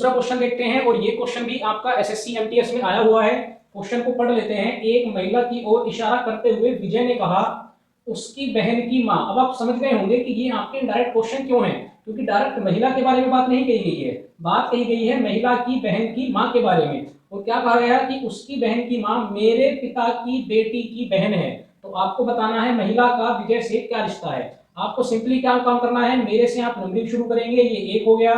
दूसरा क्वेश्चन देखते हैं, और ये क्वेश्चन भी आपका एसएससी एमटीएस में आया हुआ है। क्वेश्चन को पढ़ लेते हैं। एक महिला की ओर इशारा करते हुए विजय ने कहा, उसकी बहन की माँ। अब आप समझ गए होंगे कि ये आपके डायरेक्ट क्वेश्चन क्यों है, क्योंकि डायरेक्ट महिला के बारे में बात नहीं कही गई है, बात कही गई है महिला की बहन की माँ के बारे में। और क्या कहा गया कि उसकी बहन की माँ मेरे पिता की बेटी की बहन है। तो आपको बताना है महिला का विजय से क्या रिश्ता है। आपको सिंपली क्या काम करना है, मेरे से आप नंबरिंग शुरू करेंगे। ये 1 हो गया,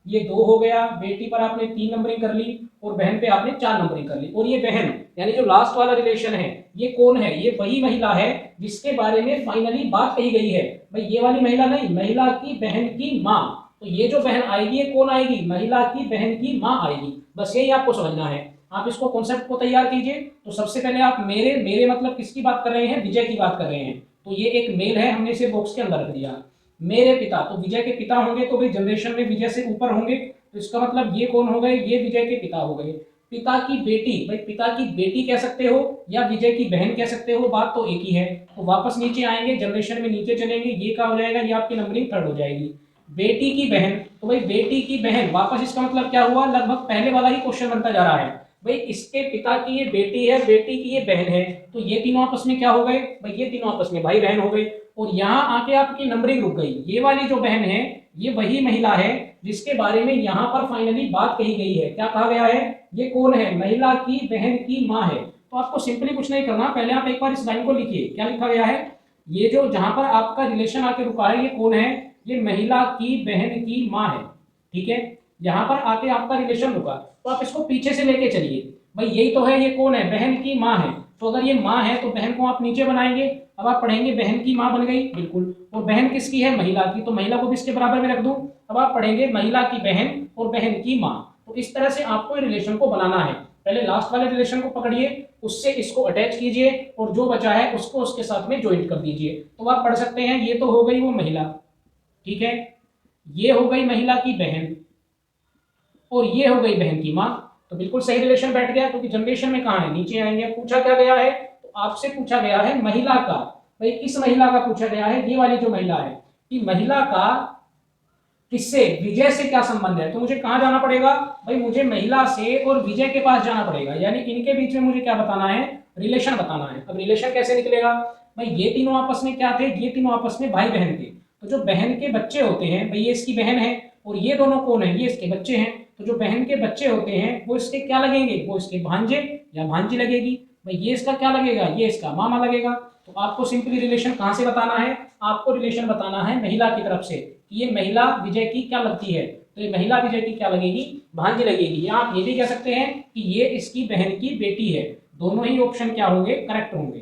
ये 2 हो गया, बेटी पर आपने 3 नंबरिंग कर ली, और बहन पे आपने 4 नंबरिंग कर ली। और ये बहन यानी जो लास्ट वाला रिलेशन है, ये कौन है? ये वही महिला है जिसके बारे में फाइनली बात कही गई है। भाई ये वाली महिला नहीं, महिला की बहन की माँ। तो ये जो बहन आएगी ये कौन आएगी? महिला की बहन की माँ आएगी। बस यही आपको समझना है। आप इसको कॉन्सेप्ट को तैयार कीजिए। तो सबसे पहले आप मेरे मेरे मतलब किसकी बात कर रहे हैं? विजय की बात कर रहे हैं। तो ये एक मेल है, हमने इसे बॉक्स के अंदर रख दिया। मेरे पिता, तो विजय के पिता होंगे, तो भाई जनरेशन में विजय से ऊपर होंगे, तो इसका मतलब ये कौन हो गए? ये विजय के पिता हो गए। पिता की बेटी, भाई पिता की बेटी कह सकते हो या विजय की बहन कह सकते हो, बात तो एक ही है। तो वापस नीचे आएंगे, जनरेशन में नीचे चलेंगे, ये क्या हो जाएगा? ये आपकी नंबरिंग 3rd हो जाएगी। बेटी की बहन, तो भाई बेटी की बहन, वापस इसका मतलब क्या हुआ? लगभग पहले वाला ही क्वेश्चन बनता जा रहा है। भाई इसके पिता की ये बेटी है, बेटी की ये बहन है, तो ये तीनों आपस में क्या हो गए? भाई ये तीनों आपस में भाई बहन हो गए। और यहाँ आके आपकी नंबरिंग रुक गई। ये वाली जो बहन है ये वही महिला है जिसके बारे में यहाँ पर फाइनली बात कही गई है। क्या कहा गया है? ये कौन है? महिला की बहन की माँ है। तो आपको सिंपली कुछ नहीं करना, पहले आप एक बार इस लाइन को लिखिए। क्या लिखा गया है? ये जो जहां पर आपका रिलेशन आके रुका है, ये कौन है? ये महिला की बहन की माँ है। ठीक है, यहाँ पर आके आपका रिलेशन रुका, तो आप इसको पीछे से लेके चलिए। भाई यही तो है, ये कौन है? बहन की माँ है। तो अगर ये माँ है तो बहन को आप नीचे बनाएंगे। अब आप पढ़ेंगे बहन की माँ बन गई, बिल्कुल। और बहन किसकी है? महिला की, तो महिला को भी इसके बराबर में रख दूं। अब आप पढ़ेंगे महिला की बहन और बहन की माँ। तो इस तरह से आपको रिलेशन को बनाना है। पहले लास्ट वाले रिलेशन को पकड़िए, उससे इसको अटैच कीजिए, और जो बचा है उसको उसके साथ में ज्वाइंट कर दीजिए। तो आप पढ़ सकते हैं, ये तो हो गई वो महिला, ठीक है, ये हो गई महिला की बहन, और ये हो गई बहन की माँ। तो बिल्कुल सही रिलेशन बैठ गया, क्योंकि जनरेशन में कहाँ है? नीचे आएंगे। पूछा क्या गया है? तो आपसे पूछा गया है महिला का। भाई इस महिला का पूछा गया है, ये वाली जो महिला है, कि महिला का किससे? विजय से क्या संबंध है? तो मुझे कहाँ जाना पड़ेगा? भाई मुझे महिला से और विजय के पास जाना पड़ेगा, यानी इनके बीच में मुझे क्या बताना है? रिलेशन बताना है। अब रिलेशन कैसे निकलेगा? भाई ये तीनों आपस में क्या थे? ये तीनों आपस में भाई बहन थे। तो जो बहन के बच्चे होते हैं, भाई ये इसकी बहन है, और ये दोनों कौन है? ये इसके बच्चे हैं। तो जो बहन के बच्चे होते हैं वो इसके क्या लगेंगे? वो इसके भांजे या भांजी लगेगी। भाई ये इसका क्या लगेगा? ये इसका मामा लगेगा। तो आपको सिंपली रिलेशन कहाँ से बताना है? आपको रिलेशन बताना है महिला की तरफ से, कि ये महिला विजय की क्या लगती है? तो ये महिला विजय की क्या लगेगी? भांजी लगेगी। या आप ये भी कह सकते हैं कि ये इसकी बहन की बेटी है। दोनों ही ऑप्शन क्या होंगे? करेक्ट होंगे।